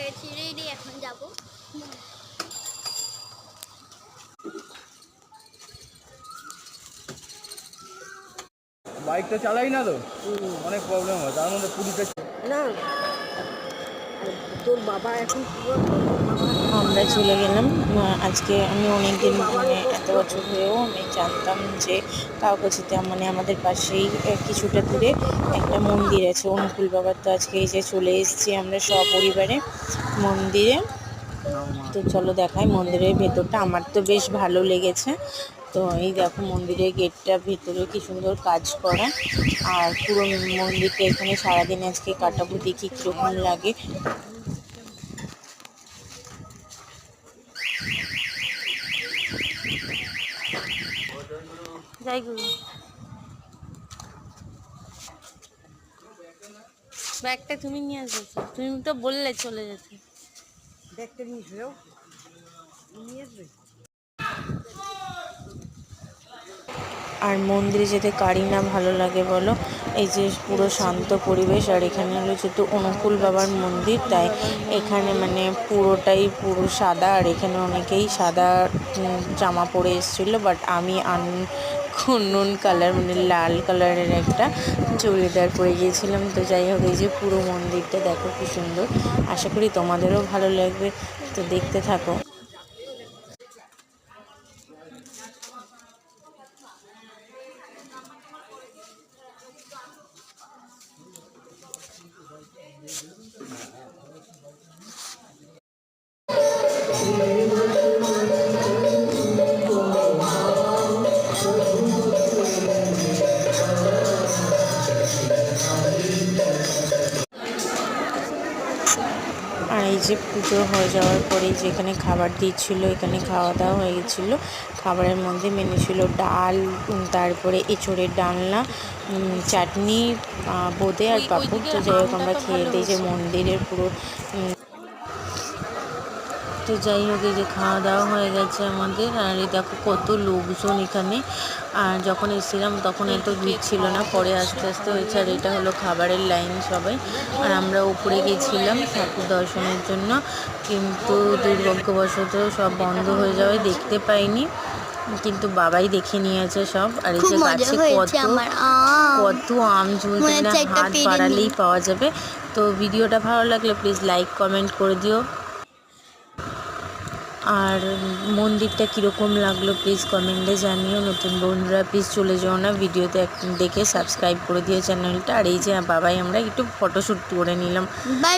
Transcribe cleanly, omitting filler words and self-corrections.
গেছি রেডি, এখন যাব। বাইকটা চালাই না তো অনেক প্রবলেম হয়, তার মধ্যে পুরীতে না তোর বাবা এখন আমরা চলে গেলাম। আজকে আমি অনেক দিন মানে এত বছর হয়েও আমি জানতাম যে কাউকাছিতে মানে আমাদের পাশেই কিছুটা দূরে একটা মন্দির আছে অনুকূল বাবার। তো আজকে এই যে চলে এসেছি আমরা সপরিবারে মন্দিরে। তো চলো দেখাই মন্দিরের ভেতরটা, আমার তো বেশ ভালো লেগেছে। তো এই দেখো মন্দিরের গেটটা ভেতরে কি সুন্দর কাজ করা, আর পুরো মন্দিরটা এখানে সারাদিন আজকে কাটাবো, দেখি কীরকম লাগে। যাই গুরু, ব্যাগটা তুমি নিয়ে আসবে, তুমি তো বললে চলে যেতে। ব্যাগটা নিয়ে এসো, নিয়ে আসবে। আর মন্দিরে যেতে কারই না ভালো লাগে বলো, এই যে পুরো শান্ত পরিবেশ। আর এখানে হলো যেহেতু অনুকূল বাবার মন্দির, তাই এখানে মানে পুরোটাই পুরো সাদা। আর এখানে অনেকেই সাদা জামা পরে এসেছিলো, বাট আমি নুন কালার মানে লাল কালারের একটা চুড়িদার পরে গিয়েছিলাম। তো যাই হোক, এই যে পুরো মন্দিরটা দেখো কি সুন্দর, আশা করি তোমাদেরও ভালো লাগবে, তো দেখতে থাকো। আর এই যে পুজো হয়ে যাওয়ার পরে যেখানে খাবার দিচ্ছিলো, এখানে খাওয়া দাওয়া হয়ে গেছিলো। খাবারের মধ্যে মেনু ছিল ডাল, তারপরে এঁচোড়ের ডালনা, চাটনি, বোঁদে আর পাঁপড়। তো যাই হোক আমরা খেয়ে দিই যে মন্দিরের পুরো। তো যাই হোক এই যে খাওয়া দাওয়া হয়ে গেছে আমাদের। আর এই দেখো কত লোকজন এখানে। আর যখন এসেছিলাম তখন এত ভিড় ছিল না, পরে আস্তে আস্তে হয়েছে। আর এটা হলো খাবারের লাইন সবাই। আর আমরা উপরে গেছিলাম ঠাকুর দর্শনের জন্য, কিন্তু দুর্ভাগ্যবশত সব বন্ধ হয়ে যাওয়ায় দেখতে পাইনি, কিন্তু বাবাই দেখে নিয়েছে সব। আর এই যে গাছে কত আম ঝুলছে, হাত বাড়ালেই পাওয়া যাবে। তো ভিডিওটা ভালো লাগলে প্লিজ লাইক কমেন্ট করে দিও। আর মন্দিরটা কীরকম লাগলো প্লিজ কমেন্টে জানিও। নতুন বন্ধুরা প্লিজ চলে যাও না, ভিডিওতে দেখে সাবস্ক্রাইব করে দিও চ্যানেলটা। আর এই যে বাবাই আমরা একটু ফটোশ্যুট করে নিলাম। বাই।